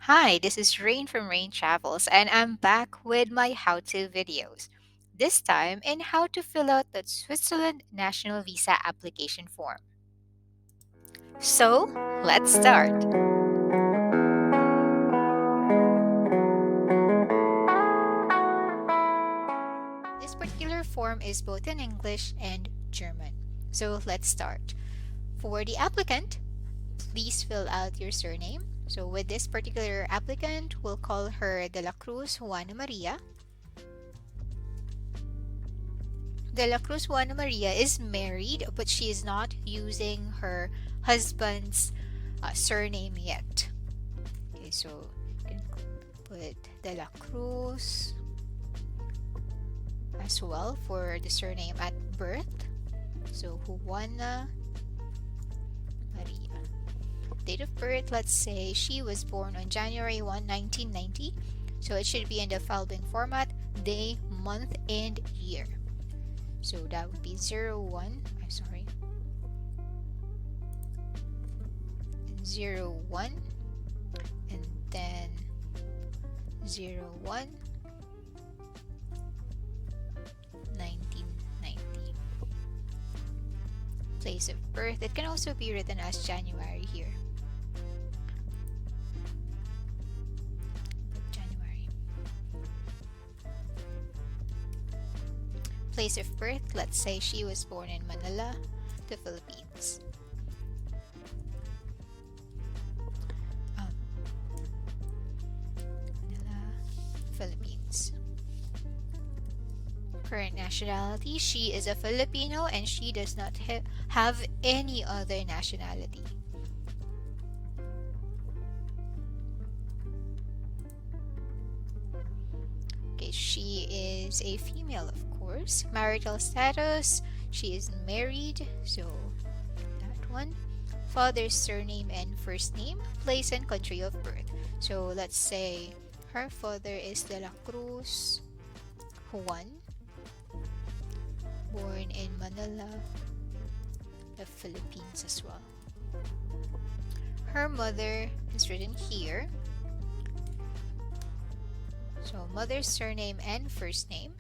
Hi, this is Rain from Rain Travels, and I'm back with my how-to videos. This time in how to fill out the Switzerland National Visa application form. So, let's start. This particular form is both in English and German. So, let's start. For the applicant, please fill out your surname. So, with this particular applicant, we'll call her De La Cruz Juana Maria. De La Cruz Juana Maria is married, but she is not using her husband's surname yet. Okay, so you can put De La Cruz as well for the surname at birth. So Juana Maria. Date of birth, let's say she was born on January 1, 1990. So it should be in the following format: day, month, and year. So that would be 01, I'm sorry, 01, and then 01, 1990. Place of birth, it can also be written as January here. Put January. Place of birth, let's say she was born in Manila, the Philippines. Manila, Philippines. Current nationality, she is a Filipino and she does not have any other nationality. Okay, she is a female, of course. Marital status, she is married, so that one. Father's surname and first name, place and country of birth. So let's say her father is De La Cruz Juan, born in Manila, the Philippines as well. Her mother is written here. So mother's surname and first name.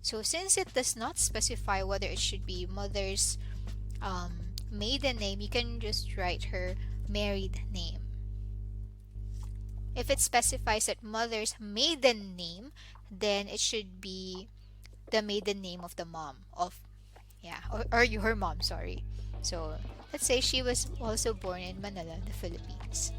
So since it does not specify whether it should be mother's maiden name, you can just write her married name. If it specifies that mother's maiden name, then it should be the maiden name of the mom or her mom, sorry. So let's say she was also born in Manila, the Philippines.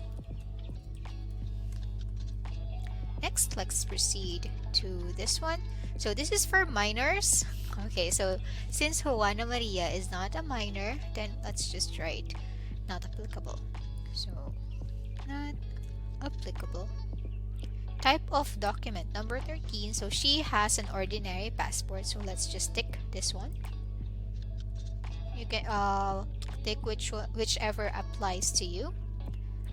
Next, let's proceed to this one. So this is for minors. Okay, so since Juana Maria is not a minor, then let's just write not applicable. So not applicable. Type of document, number 13. So she has an ordinary passport. So let's just tick this one. You can tick whichever applies to you.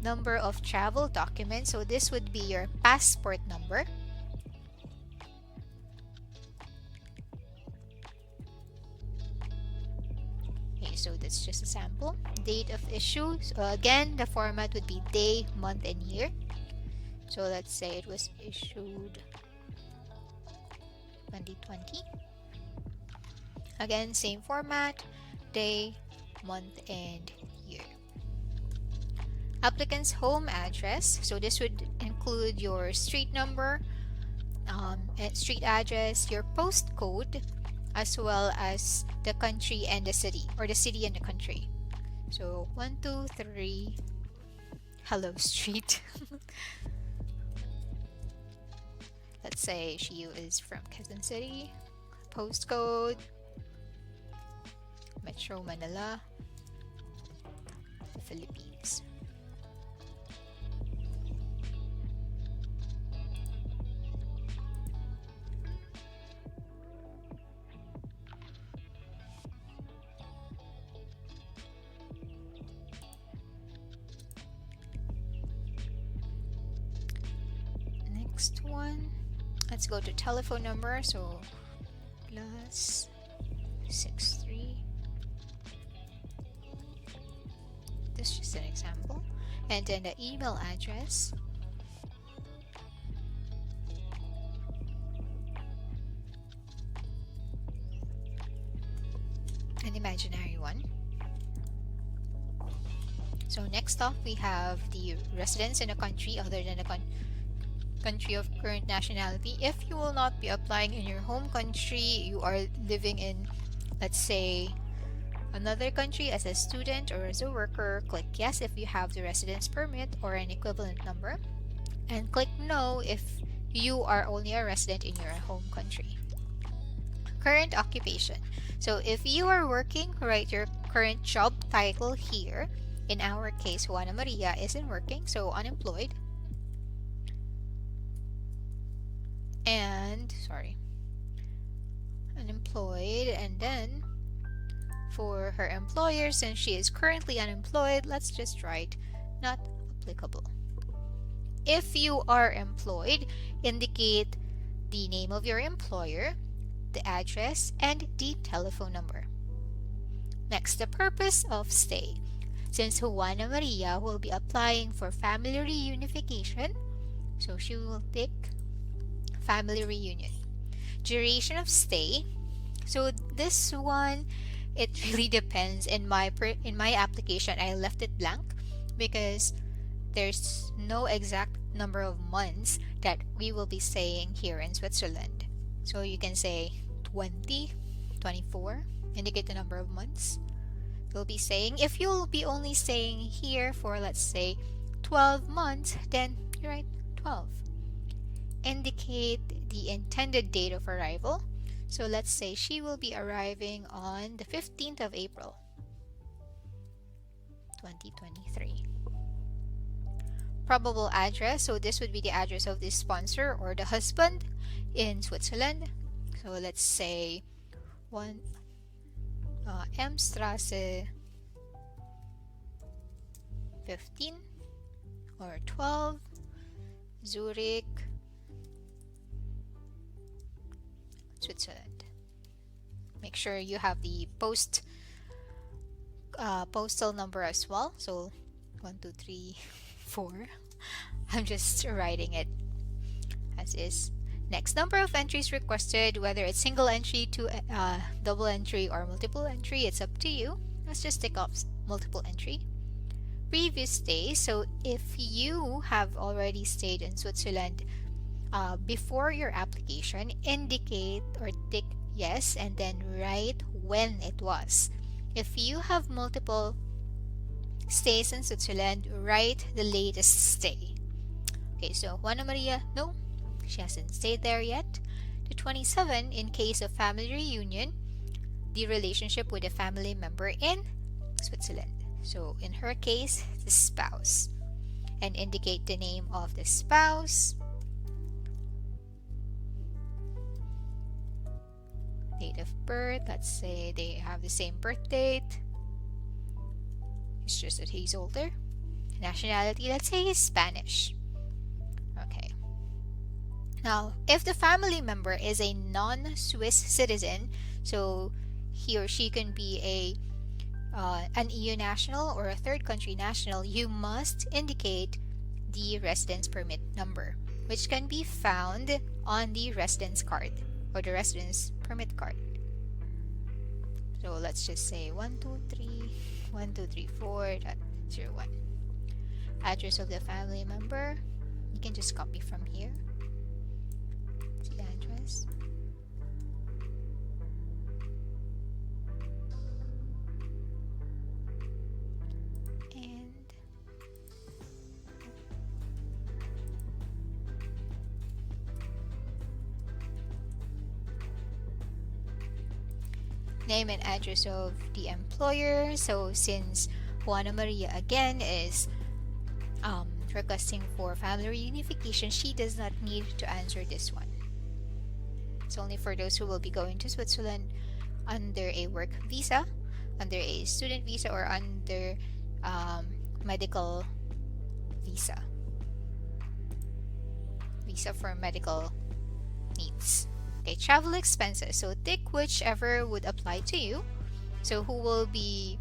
Number of travel documents. So this would be your passport number. Okay, so that's just a sample. Date of issue. So again, the format would be day, month, and year. So let's say it was issued 2020. Again, same format, day, month, and year. Applicant's home address. So this would include your street number, street address, your postcode, as well as the country and the city, or the city and the country. So 123 Hello Street. Let's say she is from Quezon City. Postcode Metro Manila, Philippines. Next one, let's go to telephone number. So +63. This is just an example. and then the email address, an imaginary one. So next off, we have the residence in a country other than the country of current nationality. If you will not be applying in your home country, you are living in, let's say, another country as a student or as a worker, click yes if you have the residence permit or an equivalent number, and click no if you are only a resident in your home country. Current occupation. So if you are working, write your current job title here. In our case, Juana Maria isn't working, so unemployed. And unemployed, and then for her employer, since she is currently unemployed, let's just write not applicable. If you are employed, indicate the name of your employer, the address, and the telephone number. Next, the purpose of stay. Since Juana Maria will be applying for family reunification, so she will pick family reunion. Duration of stay. So this one, it really depends. In my application, I left it blank because there's no exact number of months that we will be staying here in Switzerland. So you can say 20, 24, indicate the number of months you'll be staying. If you'll be only staying here for, let's say, 12 months, then you write 12. Indicate the intended date of arrival. So let's say she will be arriving on the 15th of April, 2023. Probable address. So this would be the address of the sponsor or the husband in Switzerland. So let's say M Strasse 15 or 12, Zurich, Switzerland. Make sure you have the postal number as well. So 1, 2, 3, 4. I'm just writing it as is. Next, number of entries requested, whether it's single entry, double entry, or multiple entry, it's up to you. Let's just tick off multiple entry. Previous stay. So if you have already stayed in Switzerland before your application, indicate or tick yes and then write when it was. If you have multiple stays in Switzerland, write the latest stay. Okay, so Juana Maria, no, she hasn't stayed there yet. The 27, in case of family reunion, the relationship with a family member in Switzerland. So in her case, the spouse. And indicate the name of the spouse. Date of birth, let's say they have the same birth date. It's just that he's older. Nationality, let's say he's Spanish. Okay. Now, if the family member is a non-Swiss citizen, so he or she can be an EU national or a third country national, you must indicate the residence permit number, which can be found on the residence card or the residence permit card. So let's just say 123.123.4.01. Address of the family member, you can just copy from here. See the address. Name and address of the employer. So since Juana Maria again is requesting for family reunification, she does not need to answer this one. It's only for those who will be going to Switzerland under a work visa, under a student visa, or under medical visa for medical needs. Okay, travel expenses. So tick whichever would apply to you. So who will be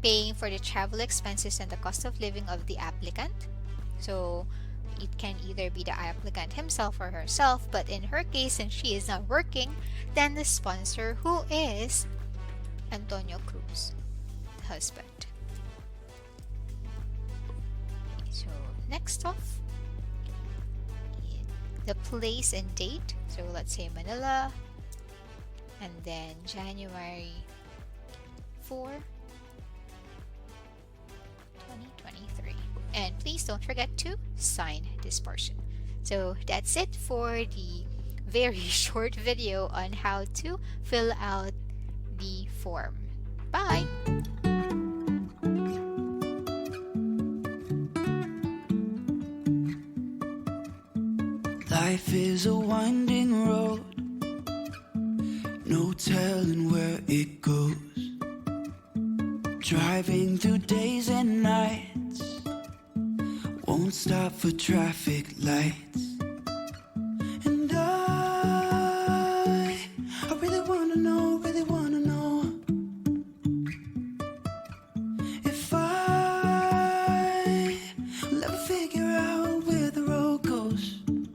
paying for the travel expenses and the cost of living of the applicant. So it can either be the applicant himself or herself, but in her case, since she is not working, then the sponsor, who is Antonio Cruz, the husband. So next off, the place and date. So let's say Manila, and then January 4, 2023. And please don't forget to sign this portion. So that's it for the very short video on how to fill out the form. Bye! Life is a winding road, no telling where it goes. Driving through days and nights, won't stop for traffic lights.